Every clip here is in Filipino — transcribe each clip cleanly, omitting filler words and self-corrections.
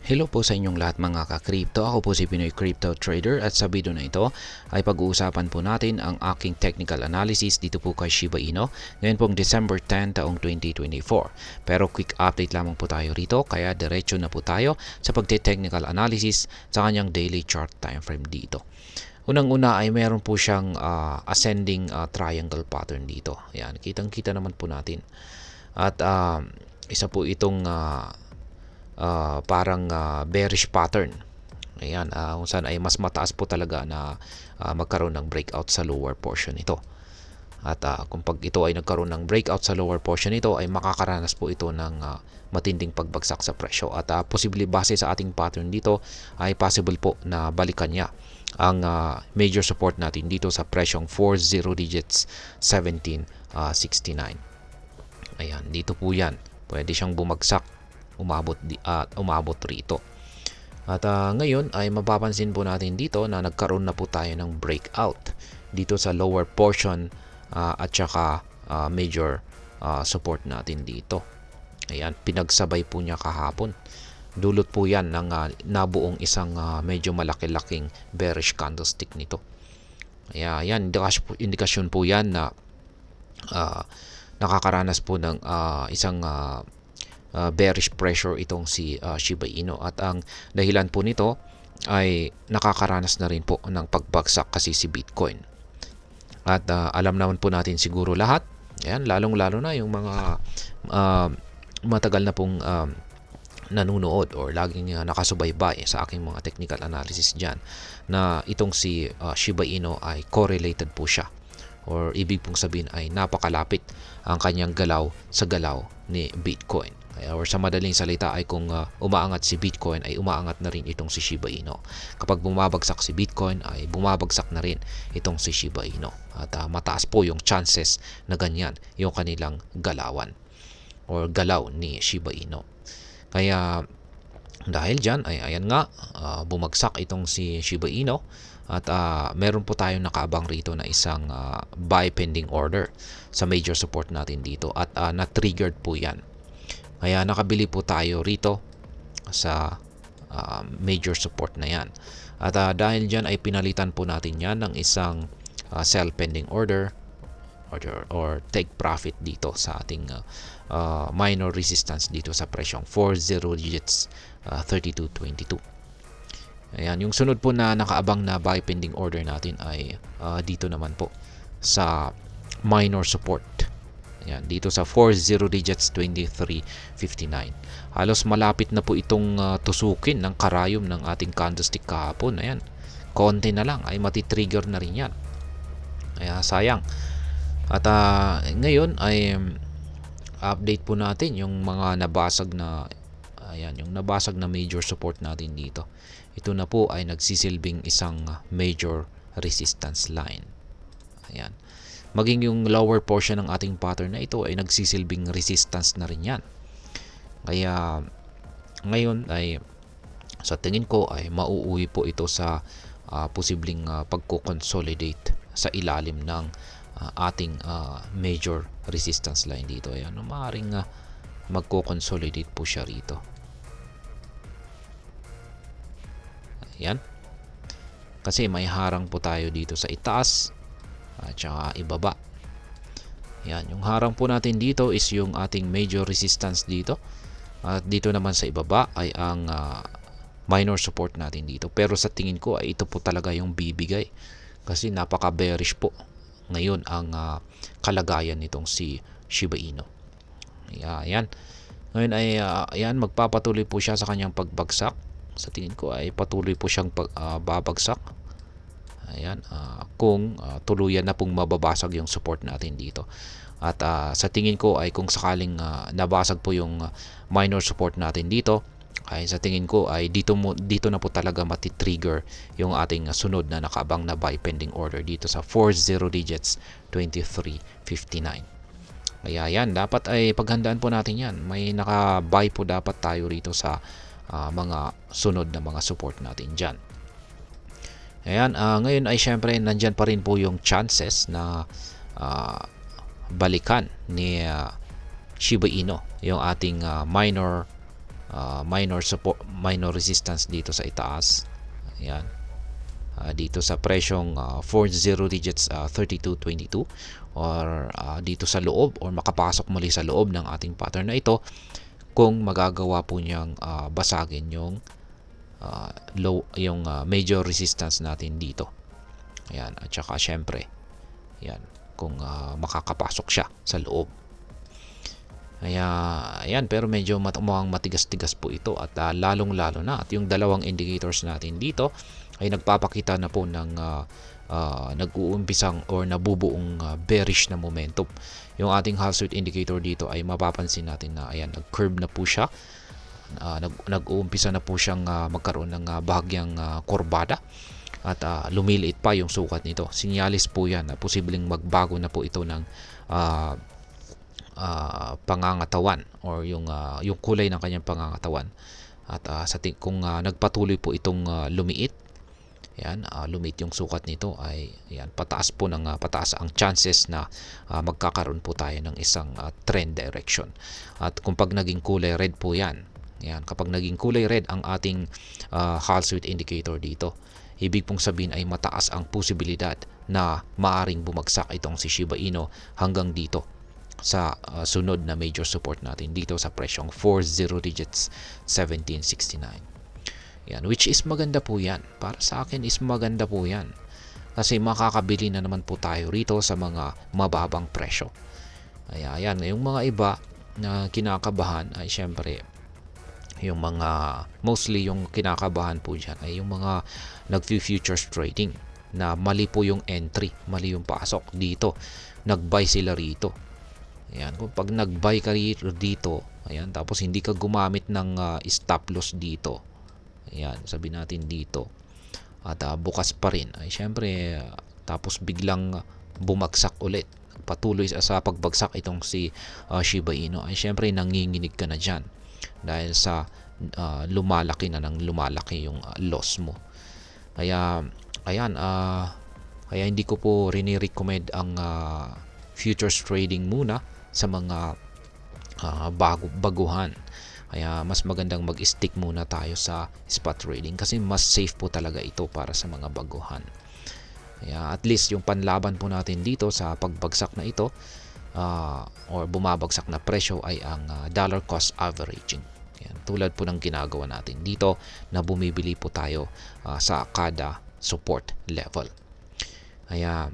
Hello po sa inyong lahat mga ka-crypto. Ako po si Pinoy Crypto Trader at sa video na ito ay pag-uusapan po natin ang aking technical analysis dito po kay Shiba Inu ngayon pong December 10 taong 2024. Pero quick update lamang po tayo rito kaya diretso na po tayo sa pagte-technical analysis sa kanyang daily chart time frame dito. Unang-una ay meron po siyang ascending triangle pattern dito. Ayan, kitang-kita naman po natin. At isa po itong parang bearish pattern. Ayan, kung saan ay mas mataas po talaga na magkaroon ng breakout sa lower portion ito. At kung pag ito ay nagkaroon ng breakout sa lower portion ito ay makakaranas po ito ng matinding pagbagsak sa presyo. At posible base sa ating pattern dito ay possible po na balikan niya ang major support natin dito sa presyong 40 digits 1769. Ayan, dito po yan. Pwede siyang bumagsak umabot rito. At ngayon ay mapapansin po natin dito na nagkaroon na po tayo ng breakout dito sa lower portion at saka major support natin dito. Ayan, pinagsabay po niya kahapon. Dulot po yan ng nabuong isang medyo malaki-laking bearish candlestick nito. Ayan, indikasyon po yan na nakakaranas po ng isang bearish pressure itong si Shiba Inu at ang dahilan po nito ay nakakaranas na rin po ng pagbagsak kasi si Bitcoin. At alam naman po natin siguro lahat, ayan, lalong-lalo na yung mga matagal na pong nanunood or laging nakasubaybay sa aking mga technical analysis dyan na itong si Shiba Inu ay correlated po siya or ibig pong sabihin ay napakalapit ang kanyang galaw sa galaw ni Bitcoin. Or sa madaling salita ay kung umaangat si Bitcoin ay umaangat na rin itong si Shiba Inu. Kapag bumabagsak si Bitcoin ay bumabagsak na rin itong si Shiba Inu. At mataas po yung chances na ganyan yung kanilang galawan or galaw ni Shiba Inu. Kaya dahil dyan ay ayan nga bumagsak itong si Shiba Inu at meron po tayong nakaabang rito na isang buy pending order sa major support natin dito at na-triggered po yan. Kaya nakabili po tayo rito sa major support na yan. At dahil dyan ay pinalitan po natin yan ng isang sell pending order or take profit dito sa ating minor resistance dito sa presyong 40 digits 3222. Ayan, yung sunod po na nakaabang na buy pending order natin ay dito naman po sa minor support. Ayan, dito sa 40 digits 2359. Halos malapit na po itong tusukin ng karayom ng ating candlestick kahapon. Ayan, konti na lang ay matitrigger na rin yan. Kaya sayang. At ngayon ay update po natin yung mga nabasag na yung nabasag na major support natin dito. Ito na po ay nagsisilbing isang major resistance line. Ayan. Maging yung lower portion ng ating pattern na ito ay nagsisilbing resistance na rin yan. Kaya ngayon ay sa tingin ko ay mauuwi po ito sa posibleng pagko-consolidate sa ilalim ng ating major resistance line dito. Ayan, maaaring magko-consolidate po siya rito. Ayan. Kasi may harang po tayo dito sa itaas at saka ibaba. Yan, yung harang po natin dito is yung ating major resistance dito. At dito naman sa ibaba ay ang minor support natin dito. Pero sa tingin ko ay ito po talaga yung bibigay. Kasi napaka bearish po ngayon ang kalagayan nitong si Shiba Inu. Ayan. Ngayon ay ayan, magpapatuloy po siya sa kanyang pagbagsak. Sa tingin ko ay patuloy po siyang babagsak. Ayan, kung tuluyan na pong mababasag yung support natin dito. At sa tingin ko ay kung sakaling nabasag po yung minor support natin dito, ay sa tingin ko ay dito na po talaga matitrigger yung ating sunod na nakaabang na buy pending order dito sa 40 digits 2359. Kaya yan, dapat ay paghandaan po natin yan. May naka-buy po dapat tayo rito sa mga sunod na mga support natin dyan. Ayan, ngayon ay syempre nandyan pa rin po yung chances na balikan ni Shiba Inu yung ating minor minor resistance dito sa itaas. Ayan. Dito sa presyong 40 digits 32.22 or dito sa loob or makapasok muli sa loob ng ating pattern na ito kung magagawa po niyang basagin yung major resistance natin dito. Ayan, at saka syempre yan, kung makakapasok siya sa loob. Ayan, pero medyo mukhang matigas-tigas po ito at lalong-lalo na at yung dalawang indicators natin dito ay nagpapakita na po ng nag-uumpisang or nabubuong bearish na momentum. Yung ating Hall Street indicator dito ay mapapansin natin na ayan, nag-curve na po siya. Nag-uumpisa na po siyang magkaroon ng bahagyang kurbada at lumiliit pa yung sukat nito. Sinyalis po yan na posibleng magbago na po ito ng pangangatawan or yung kulay ng kanyang pangangatawan. At kung nagpatuloy po itong lumiit, yan, lumiit yung sukat nito ay yan, pataas ang chances na magkakaroon po tayo ng isang trend direction. At kung pag naging kulay red po yan, kapag naging kulay red ang ating Hall Street indicator dito, ibig pong sabihin ay mataas ang posibilidad na maaring bumagsak itong si Shiba Inu hanggang dito sa sunod na major support natin dito sa presyong 40 digits 1769. Yan, which is maganda po yan. Para sa akin is maganda po yan. Kasi makakabili na naman po tayo rito sa mga mababang presyo. Ayan, yung mga iba na kinakabahan ay syempre yung mga mostly yung kinakabahan po dyan ay yung mga nag-futures trading na mali po yung entry, mali yung pasok dito. Nag-buy sila rito. Ayan, kung pag nag-buy ka dito, ayan, tapos hindi ka gumamit ng stop loss dito. Ayan, sabi natin dito. At bukas pa rin. Ay syempre, tapos biglang bumagsak ulit. Patuloy sa pagbagsak itong si Shiba Inu. Ay syempre, nanginginig ka na dyan. Dahil sa lumalaki yung loss mo. Kaya, ayan, kaya hindi ko po rini-recommend ang futures trading muna sa mga baguhan. Kaya mas magandang mag-stick muna tayo sa spot trading kasi mas safe po talaga ito para sa mga baguhan. Kaya at least yung panlaban po natin dito sa pagbagsak na ito or bumabagsak na presyo ay ang dollar cost averaging. Yan, tulad po ng ginagawa natin dito na bumibili po tayo sa kada support level. Kaya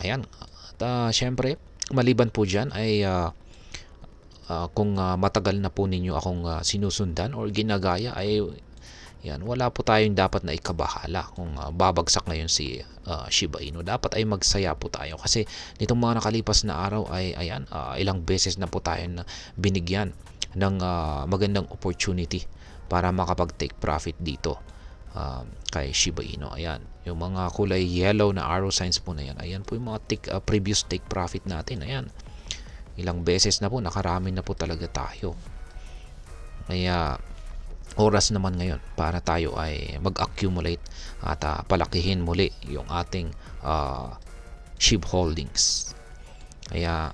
ayan, at syempre maliban po dyan ay kung matagal na po ninyo akong sinusundan or ginagaya ay yan, wala po tayong dapat na ikabahala kung babagsak ngayon si Shiba Inu. Dapat ay magsaya po tayo kasi nitong mga nakalipas na araw ay ayan, ilang beses na po tayo na binigyan ng magandang opportunity para makapag-take profit dito kay Shiba Inu. Ayan, yung mga kulay yellow na arrow signs po na yan, ayan po yung mga previous take profit natin. Ayan, ilang beses na po, nakarami na po talaga tayo. Kaya oras naman ngayon para tayo ay mag-accumulate at palakihin muli yung ating SHIB holdings. Kaya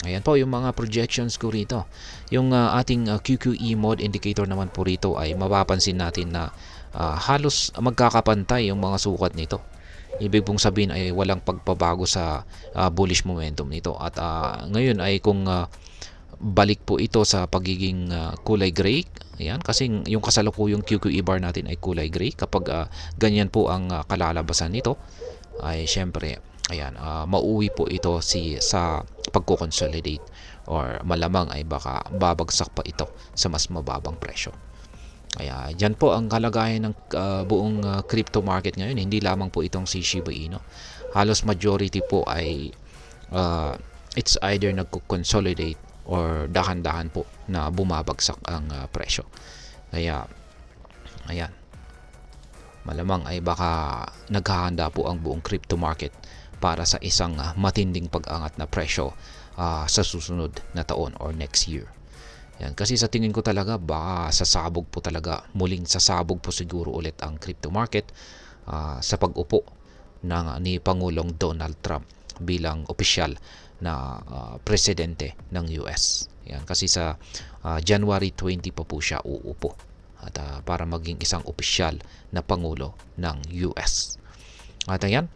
ayan po yung mga projections ko rito. Yung ating QQE mode indicator naman po rito ay mapapansin natin na halos magkakapantay yung mga sukat nito. Ibig pong sabihin ay walang pagbabago sa bullish momentum nito. At ngayon ay kung balik po ito sa pagiging kulay gray, ayan, kasi yung kasalukuyang QQE bar natin ay kulay gray. Kapag ganyan po ang kalalabasan nito, ay syempre, ayan, mauwi po ito sa pagko-consolidate or malamang ay baka babagsak pa ito sa mas mababang presyo. Kaya dyan po ang kalagayan ng buong crypto market ngayon. Hindi lamang po itong si Shiba Inu. Halos majority po ay it's either nagko-consolidate or dahan-dahan po na bumabagsak ang presyo. Kaya ayan, malamang ay baka naghahanda po ang buong crypto market para sa isang matinding pag-angat na presyo sa susunod na taon or next year. Yan, kasi sa tingin ko talaga baka sasabog po talaga, muling sasabog po siguro ulit ang crypto market sa pag-upo ni Pangulong Donald Trump bilang opisyal na presidente ng US. Yan, kasi sa January 20 pa po siya uupo at para maging isang opisyal na pangulo ng US. At ayan,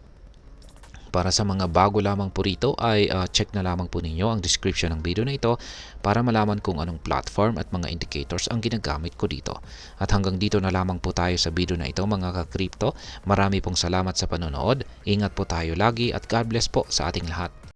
para sa mga bago lamang po rito ay check na lamang po ninyo ang description ng video na ito para malaman kung anong platform at mga indicators ang ginagamit ko dito. At hanggang dito na lamang po tayo sa video na ito mga ka-crypto. Marami pong salamat sa panonood. Ingat po tayo lagi at God bless po sa ating lahat.